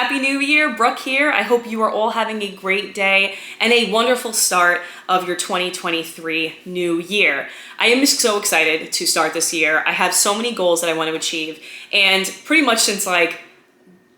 Happy New Year, Brooke here. I hope you are all having a great day and a wonderful start of your 2023 new year. I am just so excited to start this year. I have so many goals that I want to achieve, and pretty much since like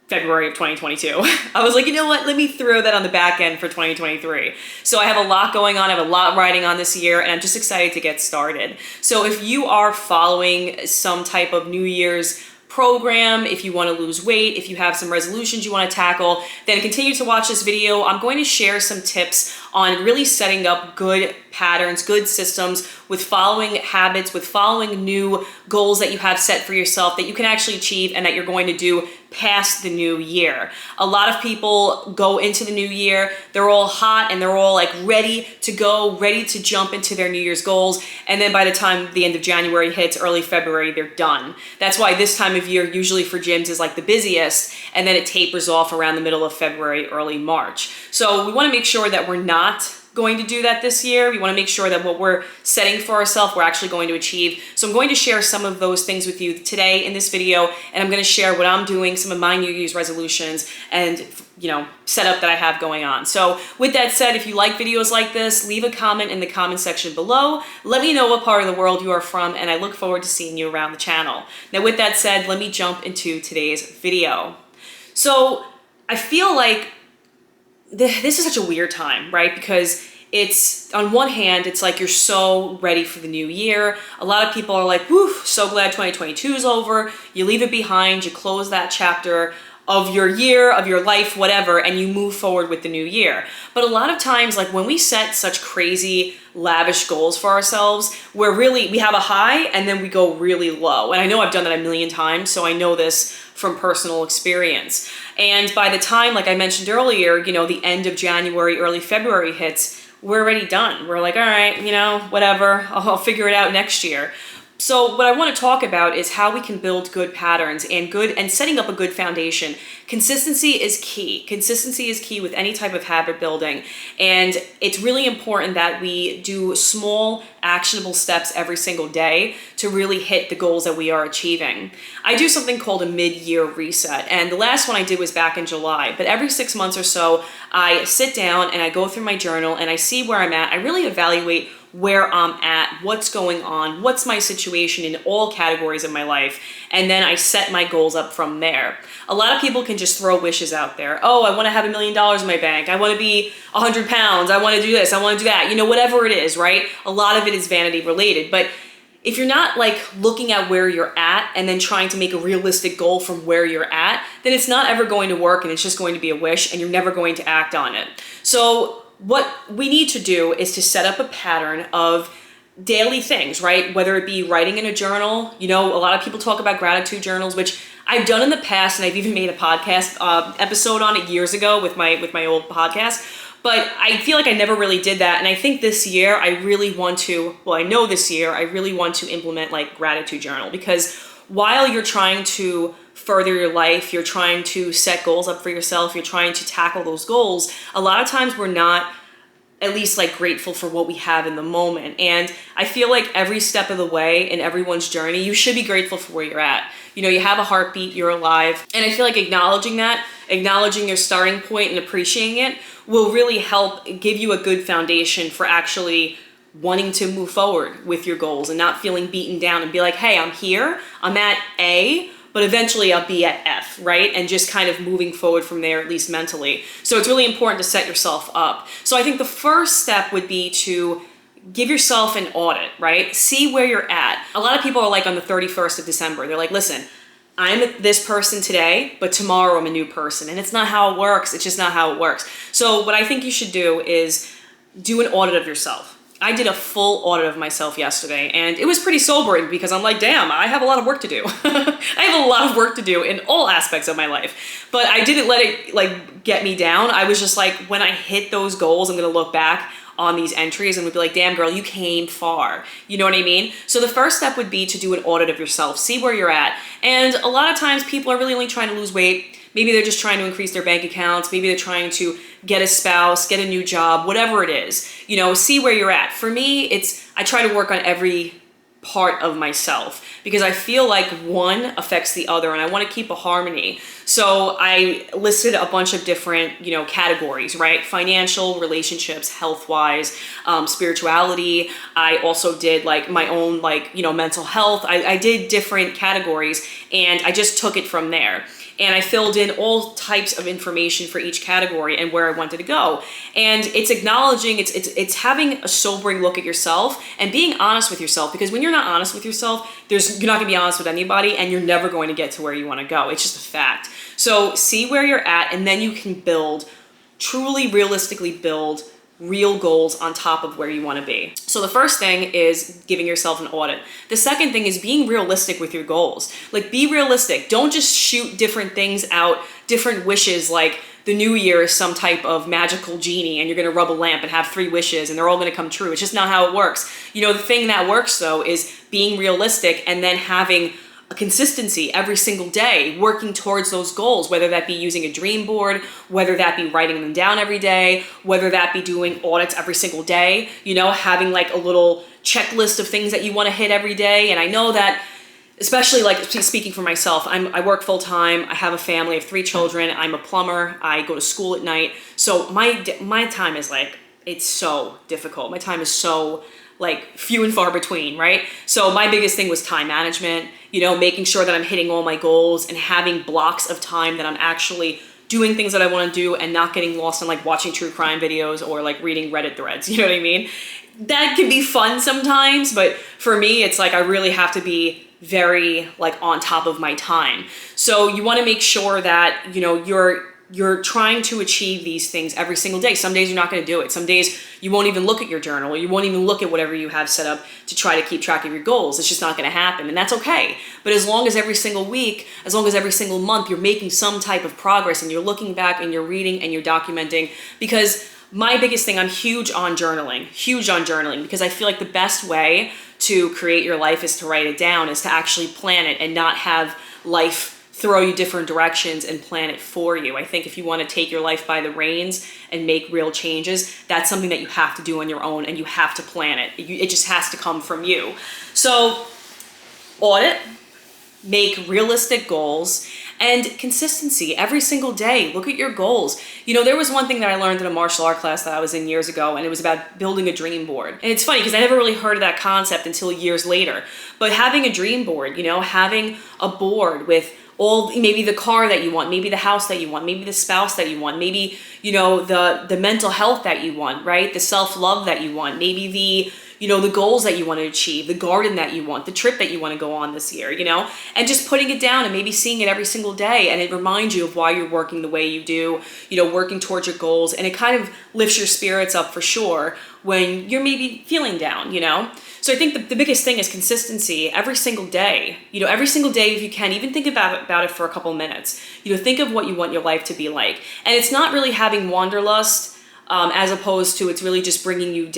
February of 2022, I was like, you know what, let me throw that on the back end for 2023. So I have a lot going on, I have a lot riding on this year, and I'm just excited to get started. So if you are following some type of New Year's program, if you want to lose weight, if you have some resolutions you want to tackle, then continue to watch this video. I'm going to share some tips on really setting up good patterns, good systems with following habits, with following new goals that you have set for yourself that you can actually achieve and that you're going to do past the new year. A lot of people go into the new year, they're all hot and they're all like ready to go, ready to jump into their New Year's goals. And then by the time the end of January hits, early February, they're done. That's why this time of year usually for gyms is like the busiest, and then it tapers off around the middle of February, early March. So we want to make sure that we're not going to do that this year. We want to make sure that what we're setting for ourselves, we're actually going to achieve. So I'm going to share some of those things with you today in this video, and I'm going to share what I'm doing, some of my New Year's resolutions and setup that I have going on. So with that said, if you like videos like this, leave a comment in the comment section below. Let me know what part of the world you are from, and I look forward to seeing you around the channel. Now with that said, let me jump into today's video. So I feel like this is such a weird time, right? Because it's, on one hand, it's like you're so ready for the new year. A lot of people are like, woo, so glad 2022 is over. You leave it behind, you close that chapter of your year, of your life, whatever, and you move forward with the new year. But a lot of times, like when we set such crazy, lavish goals for ourselves, we have a high and then we go really low. And I know I've done that a million times, so I know this from personal experience. And by the time, like I mentioned earlier, the end of January, early February hits, we're already done. We're like, all right, whatever, I'll figure it out next year. So what I want to talk about is how we can build good patterns and setting up a good foundation. Consistency is key. Consistency is key with any type of habit building. And it's really important that we do small, actionable steps every single day to really hit the goals that we are achieving. I do something called a mid-year reset. And the last one I did was back in July. But every 6 months or so, I sit down and I go through my journal and I see where I'm at. I really evaluate where I'm at, what's going on, what's my situation in all categories of my life, and then I set my goals up from there. A lot of people can just throw wishes out there. Oh, I want to have $1 million in my bank. I want to be 100 pounds. I want to do this. I want to do that. Whatever it is, right? A lot of it is vanity related. But if you're not like looking at where you're at and then trying to make a realistic goal from where you're at, then it's not ever going to work, and it's just going to be a wish and you're never going to act on it. So what we need to do is to set up a pattern of daily things, right? Whether it be writing in a journal, a lot of people talk about gratitude journals, which I've done in the past, and I've even made a podcast episode on it years ago with my old podcast. But I feel like I never really did that. And I think this year I really want to implement like gratitude journal, because while you're trying to further your life, you're trying to set goals up for yourself, you're trying to tackle those goals, a lot of times we're not at least like grateful for what we have in the moment. And I feel like every step of the way in everyone's journey, you should be grateful for where you're at. You have a heartbeat, you're alive. And I feel like acknowledging your starting point and appreciating it will really help give you a good foundation for actually wanting to move forward with your goals and not feeling beaten down and be like, hey, I'm here, I'm at A, but eventually I'll be at F, right? And just kind of moving forward from there, at least mentally. So it's really important to set yourself up. So I think the first step would be to give yourself an audit, right? See where you're at. A lot of people are like on the 31st of December, they're like, listen, I'm this person today, but tomorrow I'm a new person. And it's not how it works. It's just not how it works. So what I think you should do is do an audit of yourself. I did a full audit of myself yesterday, and it was pretty sobering because I'm like, damn, I have a lot of work to do. I have a lot of work to do in all aspects of my life, but I didn't let it like get me down. I was just like, when I hit those goals, I'm going to look back on these entries and would be like, damn girl, you came far. You know what I mean? So the first step would be to do an audit of yourself, see where you're at. And a lot of times people are really only trying to lose weight. Maybe they're just trying to increase their bank accounts. Maybe they're trying to get a spouse, get a new job, whatever it is, see where you're at. For me, I try to work on every part of myself, because I feel like one affects the other and I want to keep a harmony. So I listed a bunch of different, categories, right? Financial, relationships, health-wise, spirituality. I also did like my own, mental health. I did different categories and I just took it from there. And I filled in all types of information for each category and where I wanted to go. And it's acknowledging, it's having a sobering look at yourself and being honest with yourself, because when you're not honest with yourself, you're not gonna be honest with anybody and you're never going to get to where you wanna go. It's just a fact. So see where you're at, and then you can truly realistically build real goals on top of where you want to be. So the first thing is giving yourself an audit. The second thing is being realistic with your goals. Like, be realistic. Don't just shoot different things out, different wishes, like the new year is some type of magical genie and you're going to rub a lamp and have 3 wishes and they're all going to come true. It's just not how it works. The thing that works though is being realistic and then having a consistency every single day, working towards those goals, whether that be using a dream board, whether that be writing them down every day, whether that be doing audits every single day, having like a little checklist of things that you want to hit every day. And I know that, especially like speaking for myself, I work full time, I have a family, I have 3 children, I'm a plumber, I go to school at night. So my time is it's so difficult. My time is so few and far between, right? So my biggest thing was time management, making sure that I'm hitting all my goals and having blocks of time that I'm actually doing things that I want to do and not getting lost in watching true crime videos or reading Reddit threads, you know what I mean? That can be fun sometimes, but for me, it's I really have to be very on top of my time. So you want to make sure that, you're trying to achieve these things every single day. Some days you're not going to do it. Some days you won't even look at your journal, or you won't even look at whatever you have set up to try to keep track of your goals. It's just not going to happen, and that's okay. But as long as every single week, as long as every single month you're making some type of progress and you're looking back and you're reading and you're documenting, because my biggest thing, I'm huge on journaling, because I feel like the best way to create your life is to write it down, is to actually plan it and not have life throw you different directions and plan it for you. I think if you want to take your life by the reins and make real changes, that's something that you have to do on your own, and you have to plan it. It just has to come from you. So audit, make realistic goals, and consistency every single day. Look at your goals. There was one thing that I learned in a martial art class that I was in years ago, and it was about building a dream board. And it's funny because I never really heard of that concept until years later. But having a dream board, having a board with maybe the car that you want, maybe the house that you want, maybe the spouse that you want, maybe, the mental health that you want, right? The self-love that you want, maybe the goals that you want to achieve, the garden that you want, the trip that you want to go on this year, and just putting it down and maybe seeing it every single day. And it reminds you of why you're working the way you do, working towards your goals. And it kind of lifts your spirits up for sure when you're maybe feeling down, So I think the biggest thing is consistency every single day. Every single day, if you can, even think about it for a couple minutes. Think of what you want your life to be like. And it's not really having wanderlust, as opposed to it's really just bringing you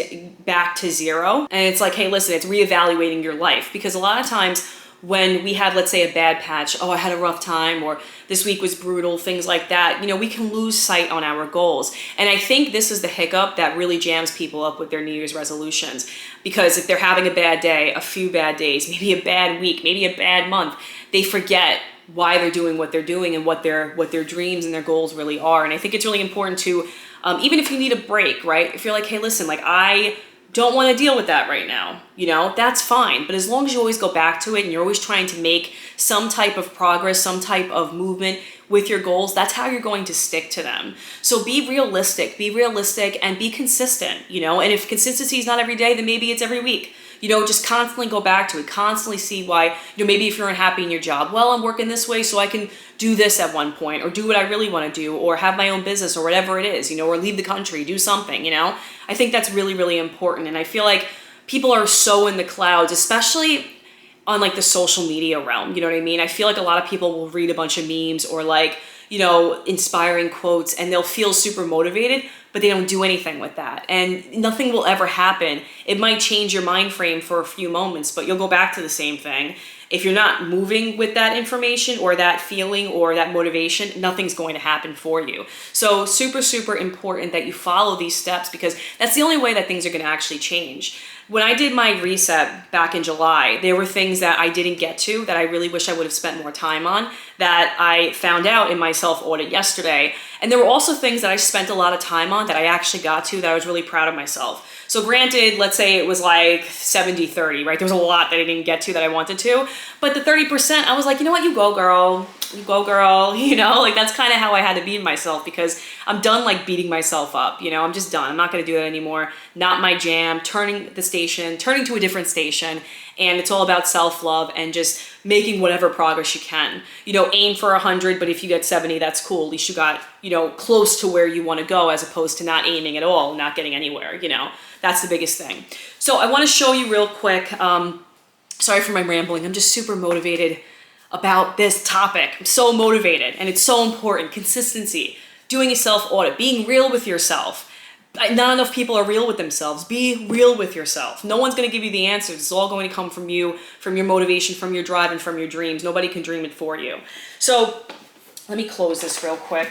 back to zero. And it's hey, listen, it's reevaluating your life. Because a lot of times when we have, let's say, a bad patch, oh, I had a rough time, or this week was brutal, things like that, we can lose sight on our goals. And I think this is the hiccup that really jams people up with their New Year's resolutions. Because if they're having a bad day, a few bad days, maybe a bad week, maybe a bad month, they forget why they're doing what they're doing and what their dreams and their goals really are. And I think it's really important to, even if you need a break, right? If you're hey, listen, I don't want to deal with that right now, that's fine. But as long as you always go back to it and you're always trying to make some type of progress, some type of movement with your goals, that's how you're going to stick to them. So be realistic and be consistent, and if consistency is not every day, then maybe it's every week. Just constantly go back to it, constantly see why, maybe if you're unhappy in your job, well, I'm working this way so I can do this at one point, or do what I really want to do, or have my own business, or whatever it is, or leave the country, do something, I think that's really, really important. And I feel like people are so in the clouds, especially on the social media realm, you know what I mean? I feel like a lot of people will read a bunch of memes or inspiring quotes, and they'll feel super motivated, but they don't do anything with that. And nothing will ever happen. It might change your mind frame for a few moments, but you'll go back to the same thing. If you're not moving with that information or that feeling or that motivation, nothing's going to happen for you. So super, super important that you follow these steps, because that's the only way that things are going to actually change. When I did my reset back in July, there were things that I didn't get to that I really wish I would have spent more time on that I found out in my self-audit yesterday. And there were also things that I spent a lot of time on that I actually got to that I was really proud of myself. So granted, let's say it was like 70-30, right? There was a lot that I didn't get to that I wanted to, but the 30%, I was like, you know what, you go girl, you know, like that's kind of how I had to beat myself, because I'm done like beating myself up, you know, I'm just done. I'm not gonna do that anymore. Not my jam, turning to a different station. And it's all about self-love and just making whatever progress you can. You know, aim for 100, but if you get 70, that's cool. At least you got, you know, close to where you want to go, as opposed to not aiming at all, not getting anywhere, you know. That's the biggest thing. So I want to show you real quick. Sorry for my rambling. I'm just super motivated about this topic. I'm so motivated, and it's so important. Consistency, doing a self-audit, being real with yourself. Not enough people are real with themselves. Be real with yourself. No one's going to give you the answers. It's all going to come from you, from your motivation, from your drive, and from your dreams. Nobody can dream it for you. So let me close this real quick.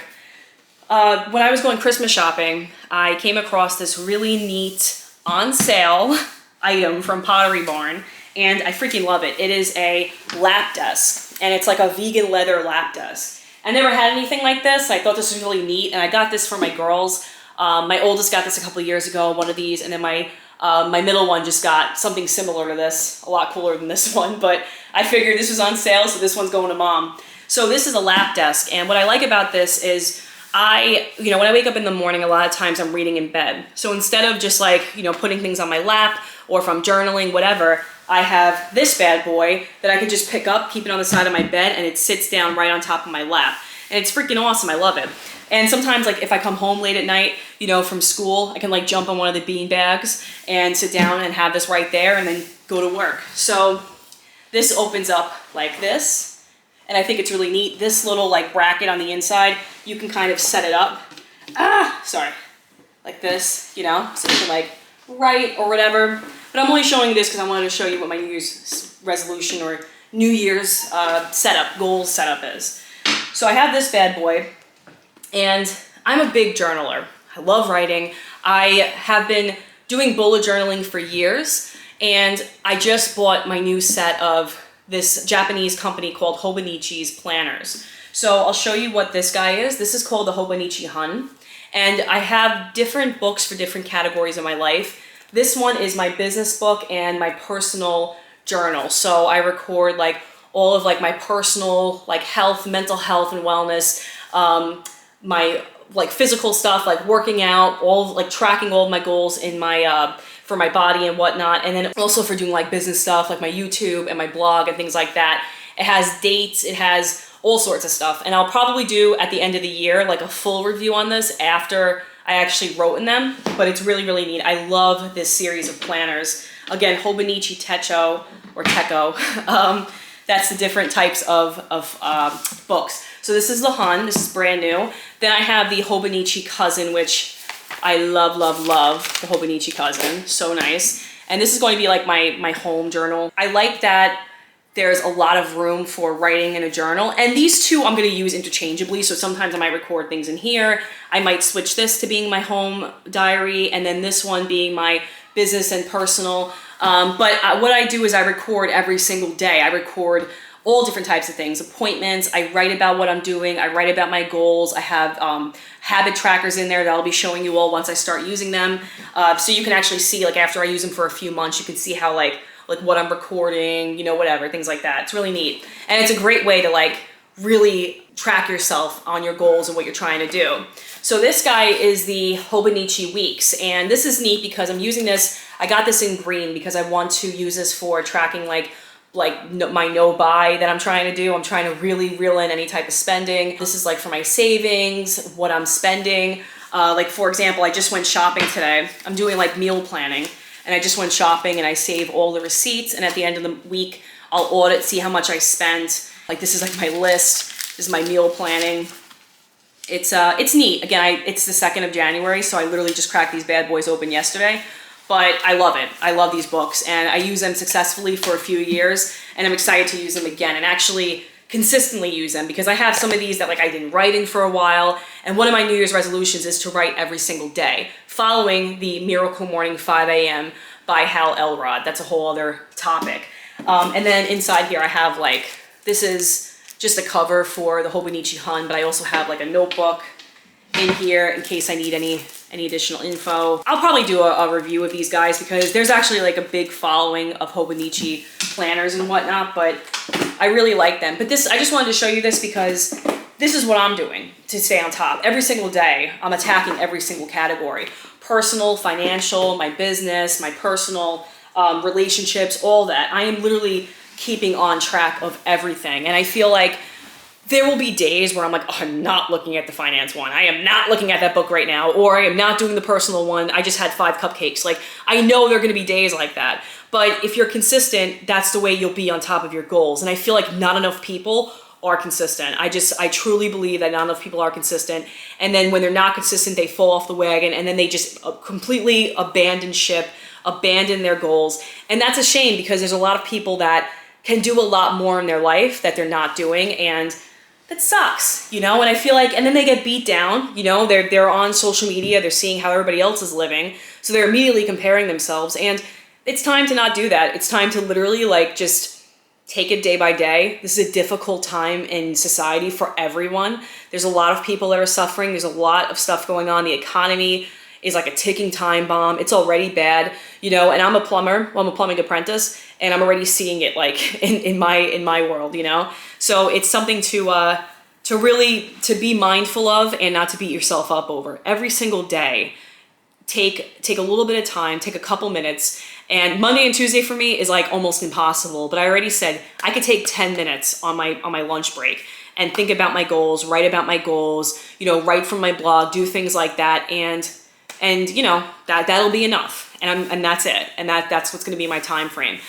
When I was going Christmas shopping, I came across this really neat on sale item from Pottery Barn, and I freaking love it. It is a lap desk, and it's like a vegan leather lap desk. I never had anything like this. I thought this was really neat, and I got this for my girls. My oldest got this a couple of years ago, one of these, and then my middle one just got something similar to this, a lot cooler than this one, but I figured this was on sale, so this one's going to mom. So this is a lap desk, and what I like about this is when I wake up in the morning, a lot of times I'm reading in bed. So instead of just like, putting things on my lap, or if I'm journaling, whatever, I have this bad boy that I can just pick up, keep it on the side of my bed, and it sits down right on top of my lap. And it's freaking awesome, I love it. And sometimes, like, if I come home late at night, from school, I can like jump on one of the bean bags and sit down and have this right there and then go to work. So this opens up like this. And I think it's really neat. This little like bracket on the inside, you can kind of set it up. Like this, so you can like write or whatever. But I'm only showing you this because I wanted to show you what my New Year's resolution or New Year's goals setup is. So I have this bad boy, and I'm a big journaler. I love writing. I have been doing bullet journaling for years, and I just bought my new set of this Japanese company called Hobonichi's planners. So I'll show you what this guy is. This is called the Hobonichi Hun, and I have different books for different categories of my life. This one is my business book and my personal journal. So I record like all of like my personal like health, mental health and wellness, my like physical stuff, like working out, all like tracking all of my goals in my for my body and whatnot, and then also for doing like business stuff like my YouTube and my blog and things like that. It has dates, it has all sorts of stuff, and I'll probably do at the end of the year like a full review on this after I actually wrote in them, but it's really, really neat. I love this series of planners. Again, Hobonichi Techo or Techo. That's the different types of books. So this is the Hun, this is brand new. Then I have the Hobonichi Cousin, which I love, love, love the Hobonichi Cousin, so nice. And this is going to be like my home journal. I like that there's a lot of room for writing in a journal. And these two I'm gonna use interchangeably. So sometimes I might record things in here. I might switch this to being my home diary, and then this one being my business and personal. But what I do is I record every single day. I record all different types of things, appointments. I write about what I'm doing. I write about my goals. I have habit trackers in there that I'll be showing you all once I start using them. So you can actually see, like after I use them for a few months, you can see how like what I'm recording, whatever, things like that. It's really neat. And it's a great way to like really track yourself on your goals and what you're trying to do. So this guy is the Hobonichi Weeks, and this is neat because I'm using this, I got this in green because I want to use this for tracking like my no buy that I'm trying to do. I'm trying to really reel in any type of spending. This is like for my savings, what I'm spending. Like for example, I just went shopping today. I'm doing like meal planning, and I just went shopping and I save all the receipts, and at the end of the week, I'll audit, see how much I spent. Like this is like my list. This is my meal planning. It's neat. Again, it's the 2nd of January, so I literally just cracked these bad boys open yesterday. But I love it. I love these books, and I use them successfully for a few years, and I'm excited to use them again and actually consistently use them, because I have some of these that like I didn't write in for a while, and one of my New Year's resolutions is to write every single day, following the Miracle Morning 5 a.m. by Hal Elrod. That's a whole other topic. And then inside here I have like, this is just a cover for the Hobonichi Hun, but I also have like a notebook in here in case I need any additional info. I'll probably do a review of these guys because there's actually like a big following of Hobonichi planners and whatnot, but I really like them. But this, I just wanted to show you this because this is what I'm doing to stay on top. Every single day, I'm attacking every single category. Personal, financial, my business, my personal relationships, all that. I am literally keeping on track of everything. And I feel like there will be days where I'm like, oh, I'm not looking at the finance one. I am not looking at that book right now, or I am not doing the personal one. I just had 5 cupcakes. Like, I know there are gonna be days like that. But if you're consistent, that's the way you'll be on top of your goals. And I feel like not enough people are consistent. I truly believe that not enough people are consistent. And then when they're not consistent, they fall off the wagon and then they just completely abandon ship, abandon their goals. And that's a shame because there's a lot of people that can do a lot more in their life that they're not doing. And that sucks, you know? And I feel like, and then they get beat down, you know, they're on social media, they're seeing how everybody else is living. So they're immediately comparing themselves. And it's time to not do that. It's time to literally like just take it day by day. This is a difficult time in society for everyone. There's a lot of people that are suffering. There's a lot of stuff going on. The economy is like a ticking time bomb. It's already bad, you know, and I'm a plumber. Well, I'm a plumbing apprentice and I'm already seeing it like in my world, you know? So it's something to really be mindful of and not to beat yourself up over. Every single day, take a little bit of time, take a couple minutes. And Monday and Tuesday for me is like almost impossible, but I already said I could take 10 minutes on my lunch break and think about my goals, write about my goals, you know, write from my blog, do things like that. And you know, that'll be enough. And that's it. And that's what's going to be my time frame.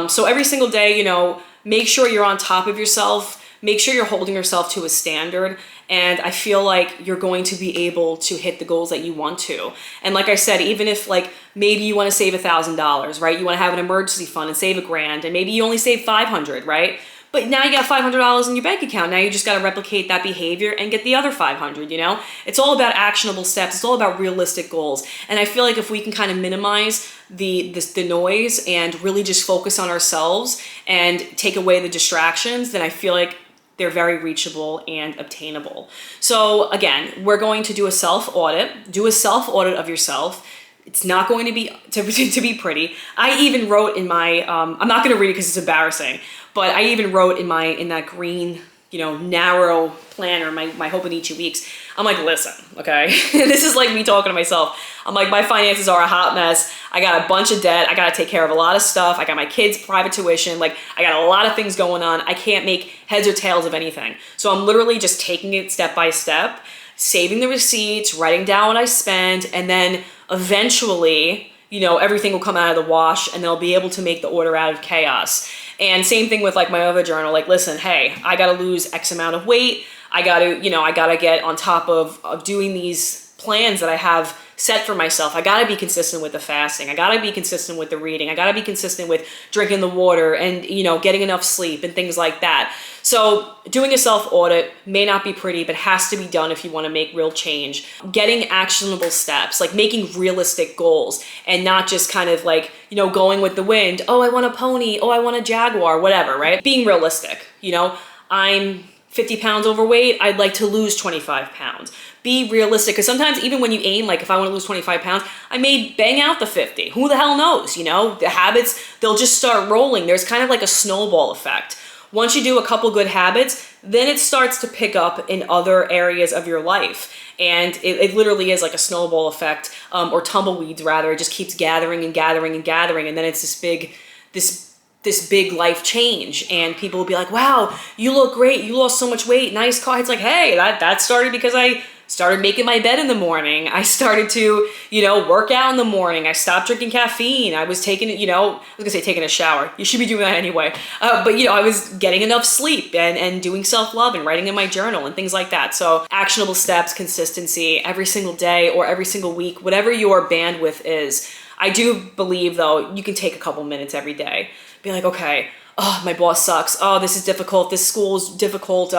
So every single day, you know, make sure you're on top of yourself. Make sure you're holding yourself to a standard. And I feel like you're going to be able to hit the goals that you want to. And like I said, even if like maybe you want to save $1,000, right? You want to have an emergency fund and save $1,000, and maybe you only save 500, right? But now you got $500 in your bank account. Now you just got to replicate that behavior and get the other 500, you know? It's all about actionable steps. It's all about realistic goals. And I feel like if we can kind of minimize the noise and really just focus on ourselves and take away the distractions, then I feel like they're very reachable and obtainable. So again, we're going to do a self-audit. Do a self-audit of yourself. It's not going to be pretty. I even wrote in my, I'm not going to read it because it's embarrassing, but I even wrote in that green, you know, narrow planner, my Hobonichi weeks. I'm like, listen, okay, this is like me talking to myself. I'm like, my finances are a hot mess. I got a bunch of debt. I got to take care of a lot of stuff. I got my kids' private tuition. Like, I got a lot of things going on. I can't make heads or tails of anything. So I'm literally just taking it step by step, saving the receipts, writing down what I spend, and then eventually, you know, everything will come out of the wash and they'll be able to make the order out of chaos. And same thing with like my other journal, like, listen, hey, I got to lose X amount of weight. I got to get on top of doing these plans that I have set for myself. I got to be consistent with the fasting. I got to be consistent with the reading. I got to be consistent with drinking the water and, you know, getting enough sleep and things like that. So doing a self-audit may not be pretty, but has to be done if you want to make real change. Getting actionable steps, like making realistic goals and not just kind of like, you know, going with the wind. Oh, I want a pony. Oh, I want a Jaguar, whatever, right? Being realistic, you know, I'm 50 pounds overweight. I'd like to lose 25 pounds. Be realistic, because sometimes even when you aim, like if I want to lose 25 pounds, I may bang out the 50. Who the hell knows, you know? The habits, they'll just start rolling. There's kind of like a snowball effect. Once you do a couple good habits, then it starts to pick up in other areas of your life. And it literally is like a snowball effect, or tumbleweeds rather. It just keeps gathering and gathering and gathering. And then it's this big life change, and people will be like, wow, you look great. You lost so much weight. Nice car. It's like, hey, that started because I started making my bed in the morning. I started to, you know, work out in the morning. I stopped drinking caffeine. I was taking, you know, I was gonna say taking a shower. You should be doing that anyway. But, you know, I was getting enough sleep and doing self-love and writing in my journal and things like that. So actionable steps, consistency, every single day or every single week, whatever your bandwidth is. I do believe, though, you can take a couple minutes every day. Be like, okay, oh, my boss sucks. Oh, this is difficult. This school is difficult.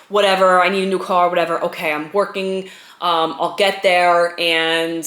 Whatever. I need a new car, whatever. Okay, I'm working. I'll get there. And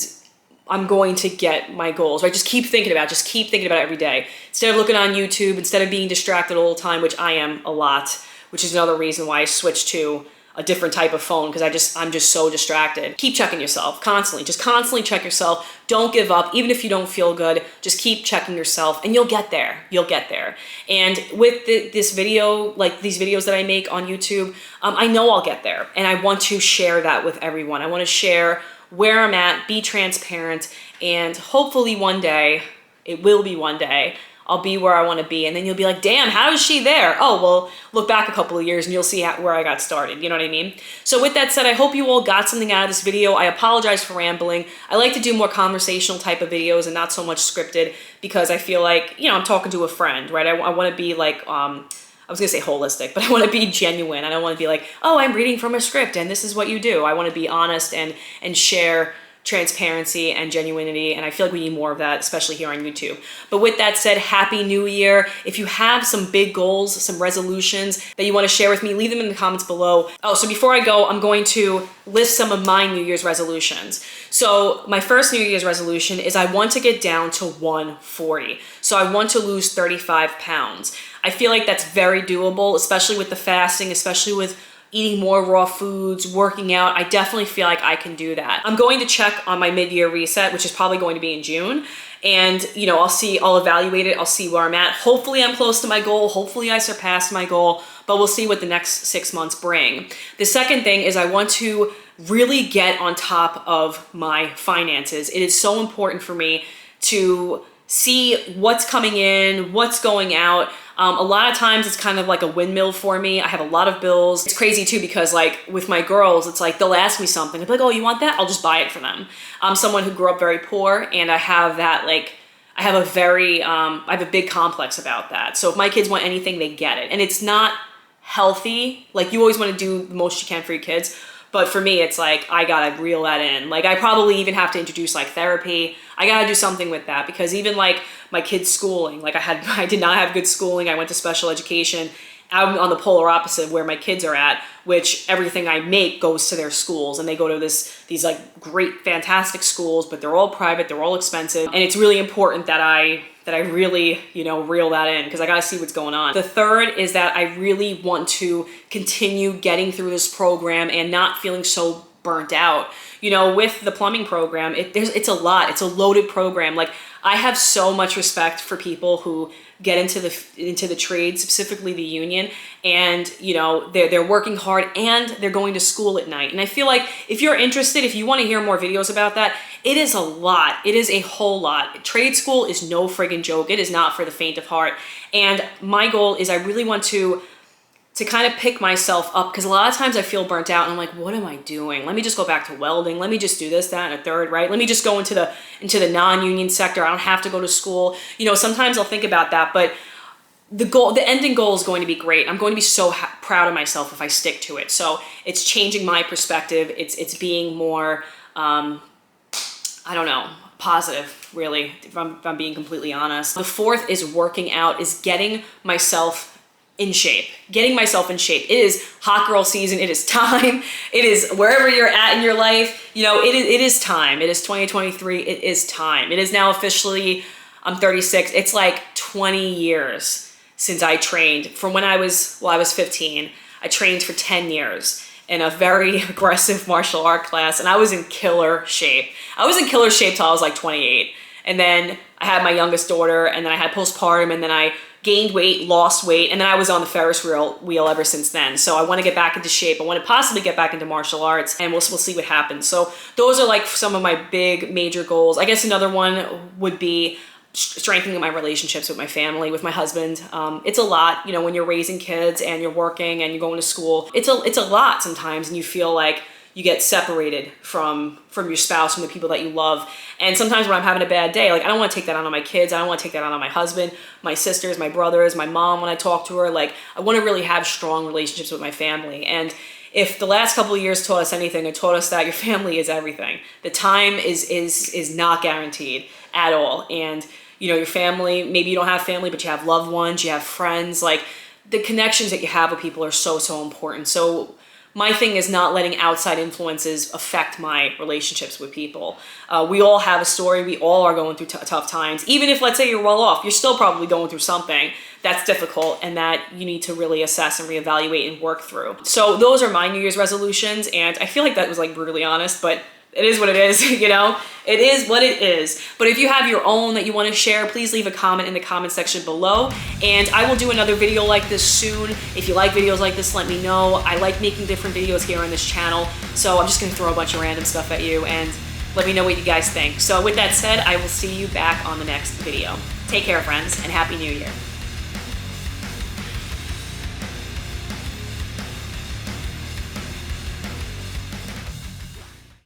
I'm going to get my goals, right? Just keep thinking about it every day. Instead of looking on YouTube, instead of being distracted all the time, which I am a lot, which is another reason why I switched to a different type of phone, because I'm just so distracted. Keep checking yourself constantly. Just constantly check yourself. Don't give up. Even if you don't feel good, just keep checking yourself and you'll get there. You'll get there. And with this video, like these videos that I make on YouTube, I know I'll get there. And I want to share that with everyone. I want to share where I'm at, be transparent, and hopefully one day, it will be one day, I'll be where I want to be. And then you'll be like, damn, how is she there? Oh, well, look back a couple of years and you'll see where I got started. You know what I mean? So with that said, I hope you all got something out of this video. I apologize for rambling. I like to do more conversational type of videos and not so much scripted, because I feel like, you know, I'm talking to a friend, right? I want to be like, I was gonna say holistic, but I want to be genuine. I don't want to be like, oh, I'm reading from a script and this is what you do. I want to be honest and share transparency and genuinity, and I feel like we need more of that, especially here on YouTube. But with that said, Happy New Year. If you have some big goals, some resolutions that you want to share with me, leave them in the comments below. Oh, so before I go, I'm going to list some of my New Year's resolutions. So my first New Year's resolution is I want to get down to 140. So I want to lose 35 pounds. I feel like that's very doable, especially with the fasting, especially with eating more raw foods, working out. I definitely feel like I can do that. I'm going to check on my mid-year reset, which is probably going to be in June. And, you know, I'll evaluate it. I'll see where I'm at. Hopefully I'm close to my goal. Hopefully I surpassed my goal, but we'll see what the next 6 months bring. The second thing is I want to really get on top of my finances. It is so important for me to see what's coming in, what's going out. A lot of times it's kind of like a windmill for me. I have a lot of bills. It's crazy too, because like with my girls, it's like they'll ask me something. They'll be like, oh, you want that? I'll just buy it for them. I'm someone who grew up very poor, and I have that I have a big complex about that. So if my kids want anything, they get it. And it's not healthy. Like, you always want to do the most you can for your kids. But for me, it's like, I gotta reel that in. Like, I probably even have to introduce like therapy. I gotta do something with that, because even like my kids' schooling, like I did not have good schooling. I went to special education. I'm on the polar opposite of where my kids are at, which everything I make goes to their schools, and they go to these like great, fantastic schools, but they're all private, they're all expensive. And it's really important that I really, you know, reel that in, because I gotta see what's going on. The third is that I really want to continue getting through this program and not feeling so burnt out. You know, with the plumbing program, it's a lot. It's a loaded program. Like, I have so much respect for people who get into the trade, specifically the union, and you know, they're working hard and they're going to school at night. And I feel like if you're interested, if you want to hear more videos about that, it is a lot. It is a whole lot. Trade school is no friggin' joke. It is not for the faint of heart. And my goal is I really want to kind of pick myself up, because a lot of times I feel burnt out and I'm like, what am I doing? Let me just go back to welding. Let me just do this, that, and a third, right? Let me just go into the non-union sector. I don't have to go to school. You know, sometimes I'll think about that, but the ending goal is going to be great. I'm going to be so proud of myself if I stick to it. So it's changing my perspective. It's being more, I don't know, positive, really, if I'm being completely honest. The fourth is working out, is getting myself in shape. Getting myself in shape. It is hot girl season. It is time. It is wherever you're at in your life. You know, it is time. It is 2023. It is time. It is now officially, I'm 36. It's like 20 years since I trained. From when I was 15, I trained for 10 years in a very aggressive martial art class, and I was in killer shape. I was in killer shape till I was like 28. And then I had my youngest daughter, and then I had postpartum, and then I gained weight, lost weight, and then I was on the Ferris wheel ever since then. So I want to get back into shape. I want to possibly get back into martial arts, and we'll see what happens. So those are like some of my big major goals. I guess another one would be strengthening my relationships with my family, with my husband. It's a lot, you know, when you're raising kids and you're working and you're going to school. It's a lot sometimes, and you feel like you get separated from your spouse, from the people that you love. And sometimes when I'm having a bad day, like, I don't want to take that on my kids. I don't want to take that on my husband, my sisters, my brothers, my mom when I talk to her. Like, I want to really have strong relationships with my family. And if the last couple of years taught us anything, it taught us that your family is everything. The time is not guaranteed at all. And, you know, your family, maybe you don't have family, but you have loved ones, you have friends. Like, the connections that you have with people are so, so important. So my thing is not letting outside influences affect my relationships with people. We all have a story. We all are going through tough times. Even if, let's say, you're well off, you're still probably going through something that's difficult and that you need to really assess and reevaluate and work through. So those are my New Year's resolutions, and I feel like that was like brutally honest, but it is what it is, you know? It is what it is. But if you have your own that you want to share, please leave a comment in the comment section below. And I will do another video like this soon. If you like videos like this, let me know. I like making different videos here on this channel. So I'm just going to throw a bunch of random stuff at you and let me know what you guys think. So with that said, I will see you back on the next video. Take care, friends, and Happy New Year.